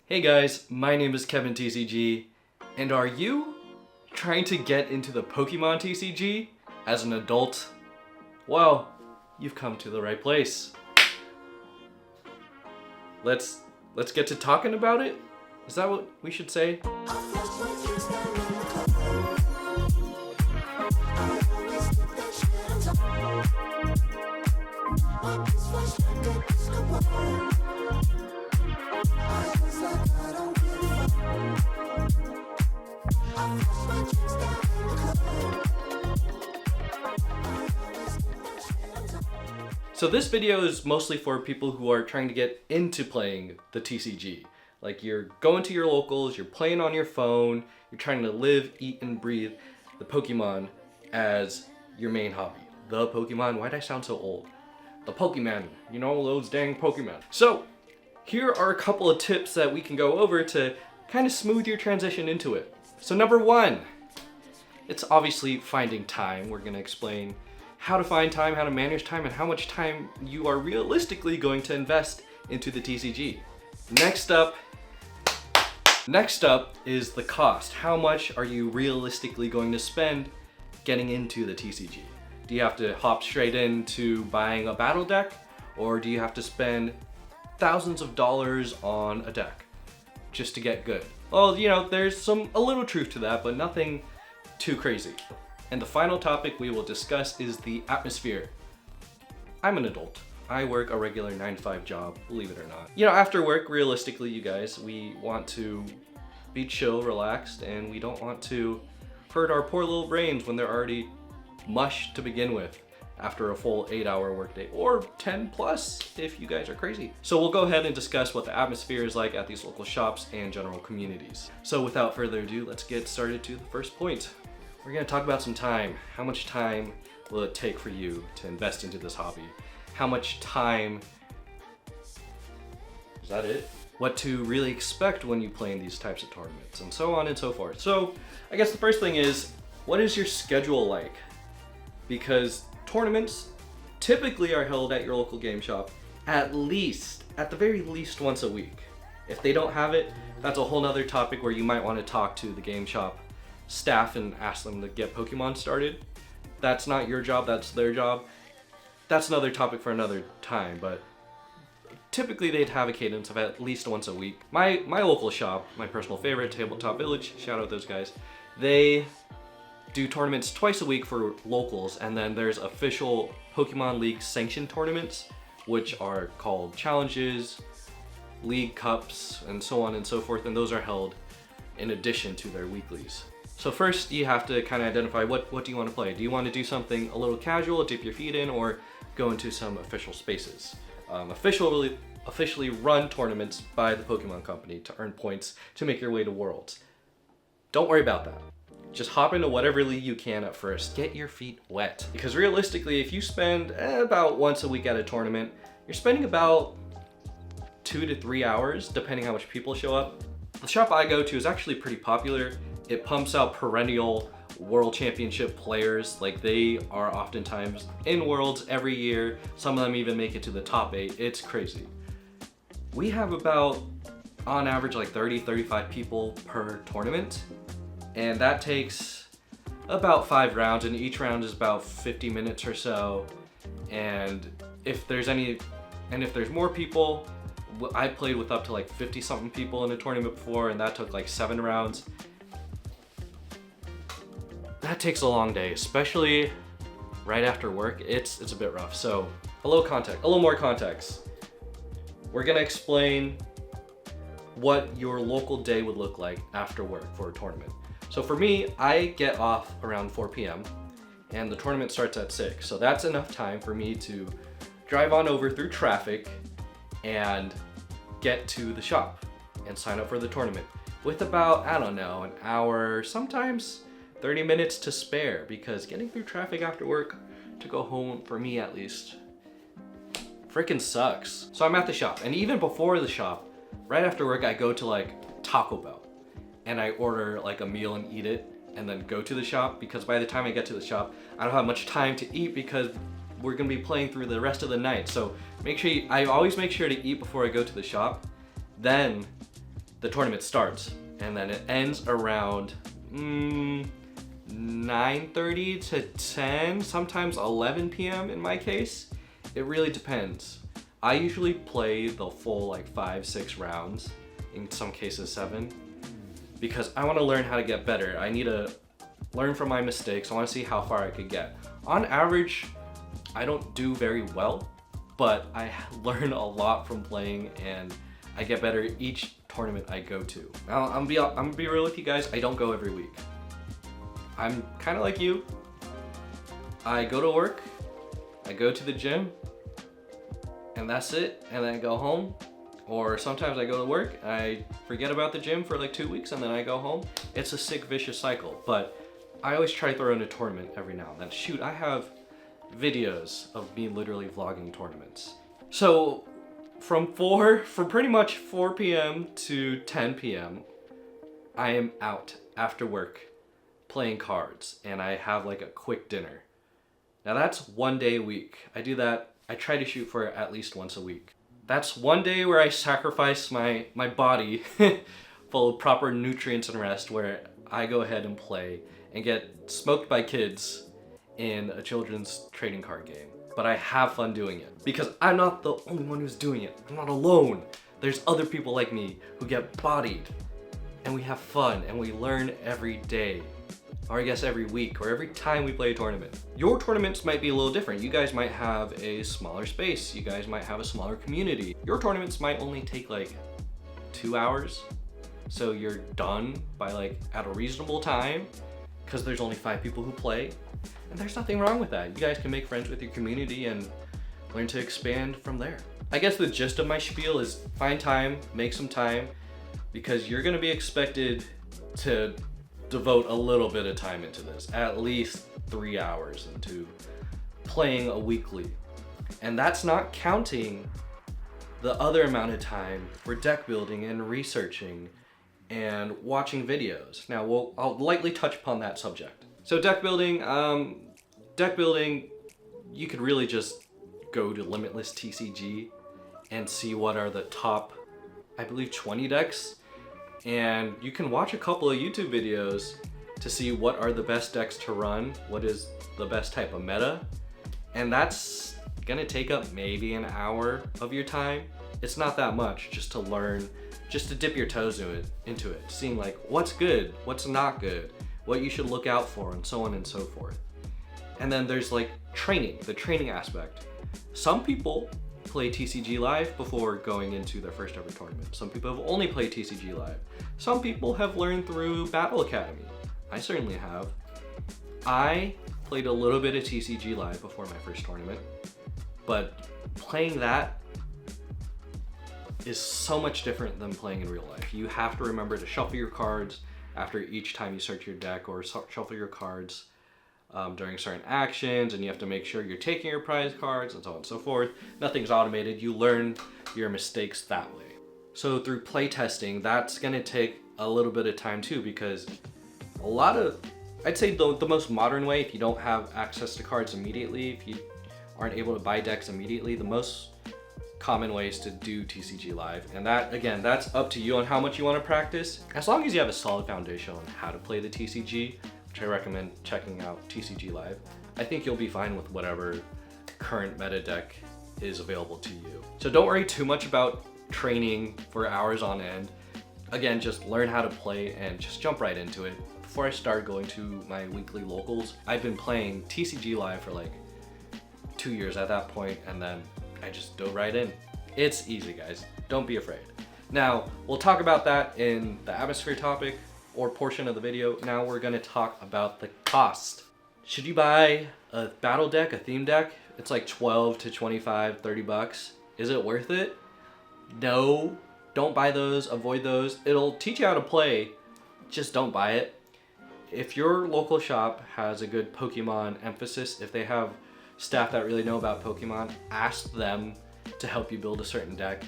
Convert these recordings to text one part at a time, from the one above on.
Hey guys, my name is Kevin TCG, and are you trying to get into the Pokemon TCG as an adult? Well, you've come to the right place. Let's get to talking about it? Is that what we should say? So this video is mostly for people who are trying to get into playing the TCG. Like you're going to your locals, you're playing on your phone, you're trying to live, eat, and breathe the Pokemon as your main hobby. The Pokemon, why'd I sound so old? The Pokemon, you know, those dang Pokemon. So here are a couple of tips that we can go over to kind of smooth your transition into it. So number one, it's obviously finding time. We're gonna explain how to find time, how to manage time, and how much time you are realistically going to invest into the TCG. Next up is the cost. How much are you realistically going to spend getting into the TCG? Do you have to hop straight into buying a battle deck, or do you have to spend thousands of dollars on a deck just to get good? Well, you know, there's a little truth to that, but nothing too crazy. And the final topic we will discuss is the atmosphere. I'm an adult. I work a regular 9-to-5 job, believe it or not. You know, after work, realistically, you guys, we want to be chill, relaxed, and we don't want to hurt our poor little brains when they're already mush to begin with after a full 8-hour workday, or 10 plus if you guys are crazy. So we'll go ahead and discuss what the atmosphere is like at these local shops and general communities. So without further ado, let's get started to the first point. We're gonna talk about some time. How much time will it take for you to invest into this hobby? How much time, is that it? What to really expect when you play in these types of tournaments, and so on and so forth. So I guess the first thing is, what is your schedule like? Because tournaments typically are held at your local game shop at the very least once a week. If they don't have it, that's a whole nother topic where you might want to talk to the game shop staff and ask them to get Pokemon started. That's not your job, that's their job. That's another topic for another time, but typically they'd have a cadence of at least once a week. My local shop, my personal favorite, Tabletop Village, shout out those guys, they do tournaments twice a week for locals, and then there's official Pokemon League sanctioned tournaments, which are called challenges, league cups, and so on and so forth, and those are held in addition to their weeklies. So first you have to kind of identify what do you want to play. Do you want to do something a little casual, dip your feet in, or go into some official spaces? Officially run tournaments by the Pokemon Company to earn points to make your way to Worlds. Don't worry about that. Just hop into whatever league you can at first. Get your feet wet. Because realistically, if you spend about once a week at a tournament, you're spending about 2 to 3 hours, depending how much people show up. The shop I go to is actually pretty popular. It pumps out perennial World Championship players. Like, they are oftentimes in Worlds every year. Some of them even make it to the top 8. It's crazy. We have about, on average, like 30-35 people per tournament. And that takes about 5 rounds, and each round is about 50 minutes or so. And if there's more people, I played with up to like 50 something people in a tournament before, and that took like 7 rounds. That takes a long day, especially right after work. It's a bit rough. So a little more context. We're gonna explain what your local day would look like after work for a tournament. So for me, I get off around 4 p.m. and the tournament starts at 6. So that's enough time for me to drive on over through traffic and get to the shop and sign up for the tournament with about, I don't know, an hour, sometimes 30 minutes to spare, because getting through traffic after work to go home, for me at least, freaking sucks. So I'm at the shop, and even before the shop, right after work, I go to like Taco Bell and I order like a meal and eat it, and then go to the shop, because by the time I get to the shop, I don't have much time to eat because we're gonna be playing through the rest of the night. So I always make sure to eat before I go to the shop. Then the tournament starts, and then it ends around 9:30 to 10, sometimes 11 p.m. in my case. It really depends. I usually play the full like 5-6 rounds, in some cases 7, because I want to learn how to get better. I need to learn from my mistakes. I want to see how far I could get. On average, I don't do very well, but I learn a lot from playing, and I get better each tournament I go to. Now, I'm gonna be real with you guys, I don't go every week. I'm kind of like you. I go to work, I go to the gym, and that's it, and then I go home. Or sometimes I go to work, I forget about the gym for like 2 weeks, and then I go home. It's a sick, vicious cycle, but I always try to throw in a tournament every now and then. Shoot, I have videos of me literally vlogging tournaments. So from pretty much 4 p.m. to 10 p.m., I am out after work playing cards, and I have like a quick dinner. Now that's 1 day a week. I do that, I try to shoot for at least once a week. That's 1 day where I sacrifice my body full of proper nutrients and rest, where I go ahead and play and get smoked by kids in a children's trading card game. But I have fun doing it, because I'm not the only one who's doing it. I'm not alone. There's other people like me who get bodied, and we have fun, and we learn every day. Or I guess every week, or every time we play a tournament. Your tournaments might be a little different. You guys might have a smaller space. You guys might have a smaller community. Your tournaments might only take like 2 hours. So you're done by like at a reasonable time, because there's only 5 people who play. And there's nothing wrong with that. You guys can make friends with your community and learn to expand from there. I guess the gist of my spiel is find time, make some time, because you're gonna be expected to devote a little bit of time into this, at least 3 hours into playing a weekly. And that's not counting the other amount of time for deck building and researching and watching videos. Now I'll lightly touch upon that subject. So deck building, you could really just go to Limitless TCG and see what are the top, I believe 20 decks. And you can watch a couple of YouTube videos to see what are the best decks to run, what is the best type of meta. And that's gonna take up maybe an hour of your time. It's not that much, just to learn, just to dip your toes into it, seeing like what's good, what's not good, what you should look out for, and so on and so forth. And then there's like training, the training aspect. Some people play TCG Live before going into their first ever tournament. Some people have only played TCG Live. Some people have learned through Battle Academy. I certainly have. I played a little bit of TCG Live before my first tournament, but playing that is so much different than playing in real life. You have to remember to shuffle your cards after each time you search your deck, or shuffle your cards during certain actions, and you have to make sure you're taking your prize cards, and so on and so forth. Nothing's automated. You learn your mistakes that way. So through playtesting, that's gonna take a little bit of time too, because a lot of, I'd say the most modern way, if you don't have access to cards immediately, if you aren't able to buy decks immediately, the most common ways to do TCG Live. And that, again, that's up to you on how much you want to practice. As long as you have a solid foundation on how to play the TCG, which I recommend checking out TCG Live, I think you'll be fine with whatever current meta deck is available to you. So don't worry too much about training for hours on end. Again, just learn how to play and just jump right into it. Before I start going to my weekly locals, I've been playing TCG Live for like 2 years at that point, and then I just dove right in. It's easy, guys. Don't be afraid. Now, we'll talk about that in the atmosphere topic or portion of the video. Now we're gonna talk about the cost. Should you buy a battle deck, a theme deck? It's like 12 to 25, 30 bucks. Is it worth it? No, don't buy those, avoid those. It'll teach you how to play, just don't buy it. If your local shop has a good Pokemon emphasis, if they have staff that really know about Pokemon, ask them to help you build a certain deck.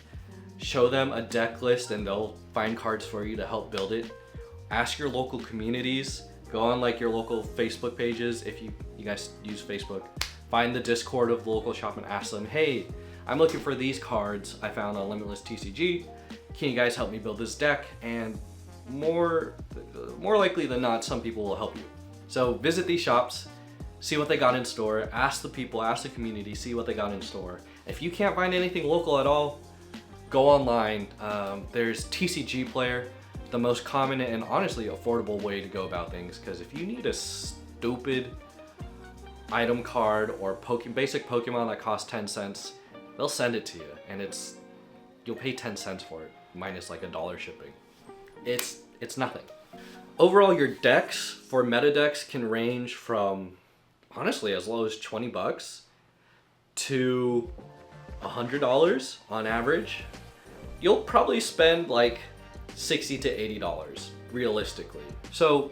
Show them a deck list and they'll find cards for you to help build it. Ask your local communities. Go on like your local Facebook pages if you guys use Facebook. Find the Discord of the local shop and ask them, hey, I'm looking for these cards I found on Limitless TCG. Can you guys help me build this deck? And more likely than not, some people will help you. So visit these shops, see what they got in store, ask the people, ask the community, see what they got in store. If you can't find anything local at all, go online. There's TCG Player, the most common and honestly affordable way to go about things, because if you need a stupid item card or basic Pokemon that costs 10 cents, they'll send it to you, and you'll pay 10 cents for it, minus like $1 shipping. It's nothing. Overall, your decks for meta decks can range from honestly as low as 20 bucks to $100 on average. You'll probably spend like $60 to $80 realistically. So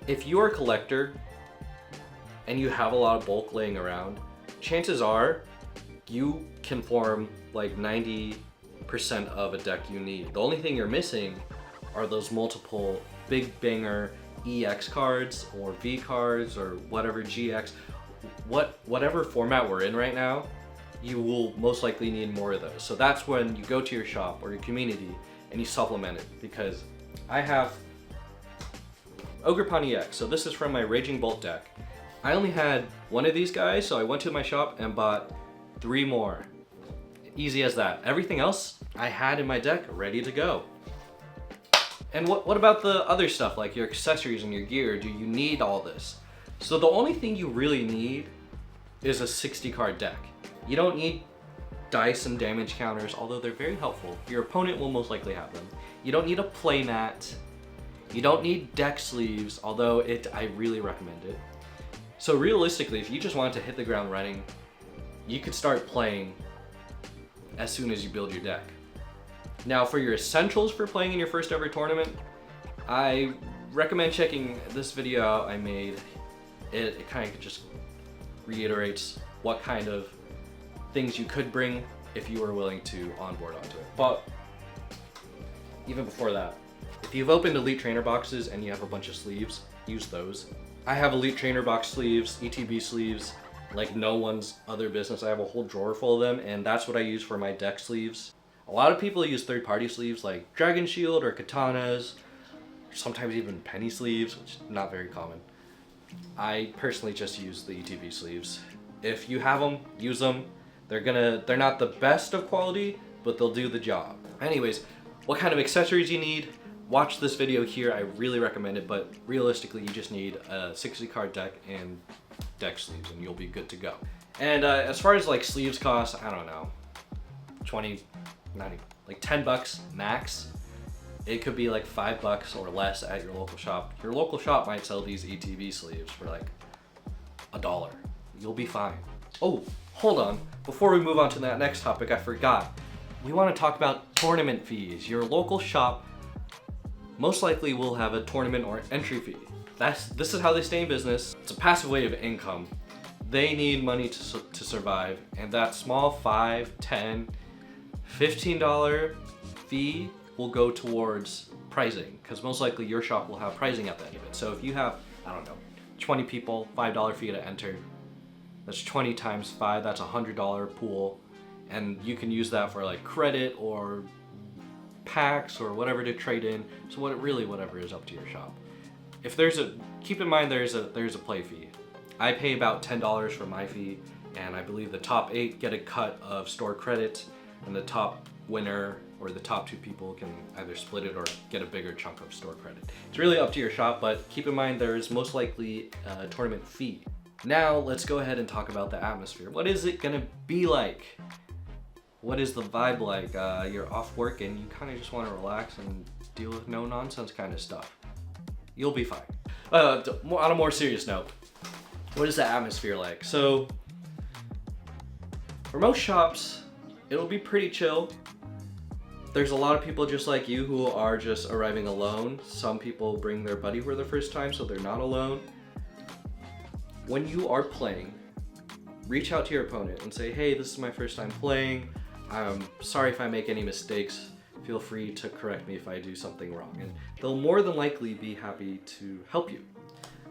if you're a collector and you have a lot of bulk laying around, chances are you can form like 90% of a deck you need. The only thing you're missing are those multiple big banger EX cards or V cards or whatever GX, whatever format we're in right now, you will most likely need more of those. So that's when you go to your shop or your community and you supplement it, because I have Ogerpon EX. So this is from my Raging Bolt deck. I only had one of these guys, so I went to my shop and bought 3 more. Easy as that. Everything else I had in my deck ready to go. And what about the other stuff, like your accessories and your gear? Do you need all this? So the only thing you really need is a 60 card deck. You don't need dice and damage counters, although they're very helpful. Your opponent will most likely have them. You don't need a playmat. You don't need deck sleeves, although I really recommend it. So realistically, if you just want to hit the ground running, you could start playing as soon as you build your deck. Now for your essentials for playing in your first ever tournament, I recommend checking this video out I made. It kind of just reiterates what kind of things you could bring if you were willing to onboard onto it. But even before that, if you've opened Elite Trainer boxes and you have a bunch of sleeves, use those. I have Elite Trainer box sleeves, ETB sleeves, like no one's other business. I have a whole drawer full of them, and that's what I use for my deck sleeves. A lot of people use third-party sleeves like Dragon Shield or Katanas, or sometimes even penny sleeves, which is not very common. I personally just use the ETB sleeves. If you have them, use them. They're not the best of quality, but they'll do the job. Anyways, what kind of accessories you need? Watch this video here. I really recommend it, but realistically, you just need a 60 card deck and deck sleeves, and you'll be good to go. And as far as like sleeves cost, I don't know, 20, not even, like 10 bucks max. It could be like $5 or less at your local shop. Your local shop might sell these ETB sleeves for like $1. You'll be fine. Oh, hold on. Before we move on to that next topic, I forgot. We want to talk about tournament fees. Your local shop most likely will have a tournament or entry fee. This is how they stay in business. It's a passive way of income. They need money to survive, and that small $5, $10, $15 fee will go towards pricing, because most likely your shop will have pricing at the end of it. So if you have, I don't know, 20 people, $5 fee to enter, that's 20 times 5, that's $100 pool, and you can use that for like credit or packs or whatever to trade in. So whatever is up to your shop. If keep in mind there's a play fee. I pay about $10 for my fee, and I believe the top 8 get a cut of store credit, and the top winner or the top 2 people can either split it or get a bigger chunk of store credit. It's really up to your shop, but keep in mind there is most likely a tournament fee. Now let's go ahead and talk about the atmosphere. What is it gonna be like? What is the vibe like? You're off work and you kind of just want to relax and deal with no nonsense kind of stuff. You'll be fine. On a more serious note, what is the atmosphere like? So for most shops, it'll be pretty chill. There's a lot of people just like you who are just arriving alone. Some people bring their buddy for the first time, so they're not alone. When you are playing, reach out to your opponent and say, hey, this is my first time playing. I'm sorry if I make any mistakes. Feel free to correct me if I do something wrong. And they'll more than likely be happy to help you.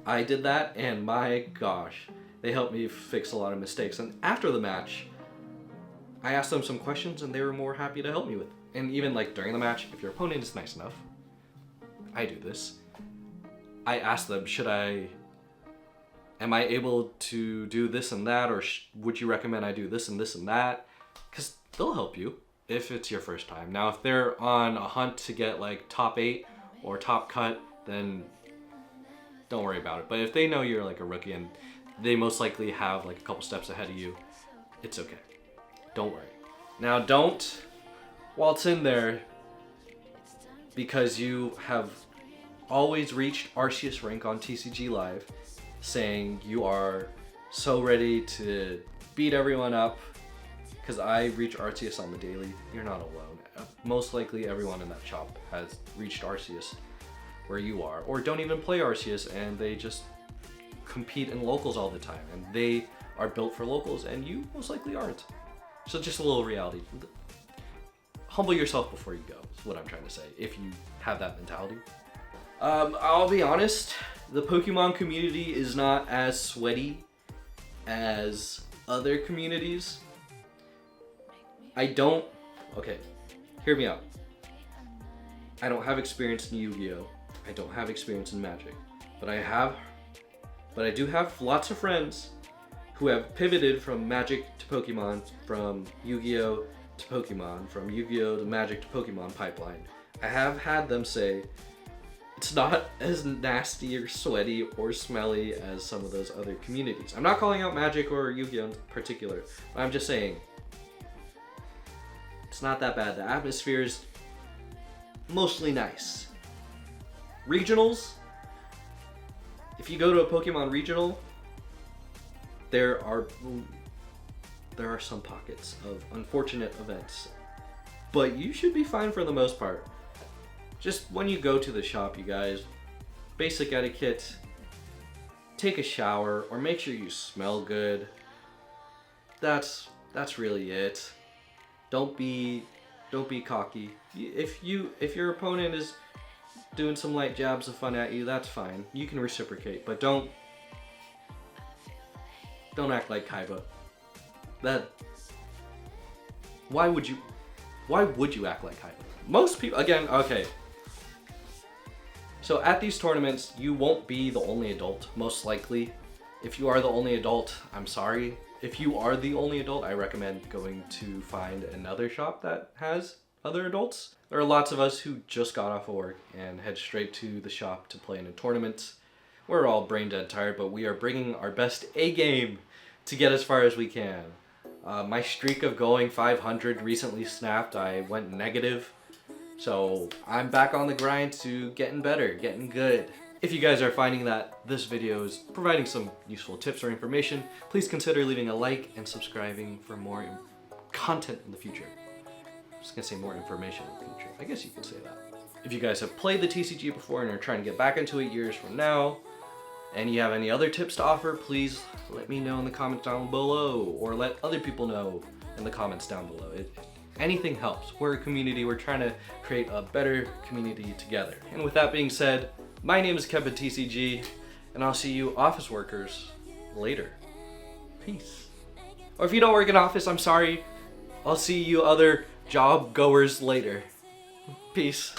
I did that, and my gosh, they helped me fix a lot of mistakes. And after the match, I asked them some questions and they were more happy to help me with. And even like during the match, if your opponent is nice enough, I do this. I ask them, am I able to do this and that, or would you recommend I do this and this and that? Because they'll help you if it's your first time. Now, if they're on a hunt to get like top 8 or top cut, then don't worry about it. But if they know you're like a rookie and they most likely have like a couple steps ahead of you, it's okay. Don't worry. Now, don't waltz in there because you have always reached Arceus rank on TCG Live saying you are so ready to beat everyone up because I reach Arceus on the daily. You're not alone. Most likely everyone in that shop has reached Arceus where you are, or don't even play Arceus and they just compete in locals all the time and they are built for locals and you most likely aren't. So just a little reality. Humble yourself before you go is what I'm trying to say, if you have that mentality. I'll be honest, the Pokemon community is not as sweaty as other communities. Okay, hear me out. I don't have experience in Yu-Gi-Oh! I don't have experience in Magic, but I do have lots of friends who have pivoted from Magic to Pokemon, from Yu-Gi-Oh! To Pokemon, from Yu-Gi-Oh! To Magic to Pokemon pipeline. I have had them say, it's not as nasty or sweaty or smelly as some of those other communities. I'm not calling out Magic or Yu-Gi-Oh! In particular, but I'm just saying, it's not that bad. The atmosphere is mostly nice. Regionals, if you go to a Pokemon regional, there are some pockets of unfortunate events, but you should be fine for the most part. Just when you go to the shop, you guys, basic etiquette, take a shower or make sure you smell good. That's really it. Don't be cocky. If your opponent is doing some light jabs of fun at you, that's fine. You can reciprocate, but don't act like Kaiba. Why would you act like Kaiba? Most people, again, okay. So at these tournaments, you won't be the only adult, most likely. If you are the only adult, I'm sorry. If you are the only adult, I recommend going to find another shop that has other adults. There are lots of us who just got off of work and head straight to the shop to play in a tournament. We're all brain dead tired, but we are bringing our best A game to get as far as we can. My streak of going 500 recently snapped. I went negative. So I'm back on the grind to getting better, getting good. If you guys are finding that this video is providing some useful tips or information, please consider leaving a like and subscribing for more content in the future. I was gonna say more information in the future. I guess you could say that. If you guys have played the TCG before and are trying to get back into it years from now, and you have any other tips to offer, please let me know in the comments down below, or let other people know in the comments down below. Anything helps. We're a community. We're trying to create a better community together. And with that being said, my name is Kevin TCG, and I'll see you office workers later. Peace. Or if you don't work in office, I'm sorry. I'll see you other job goers later. Peace.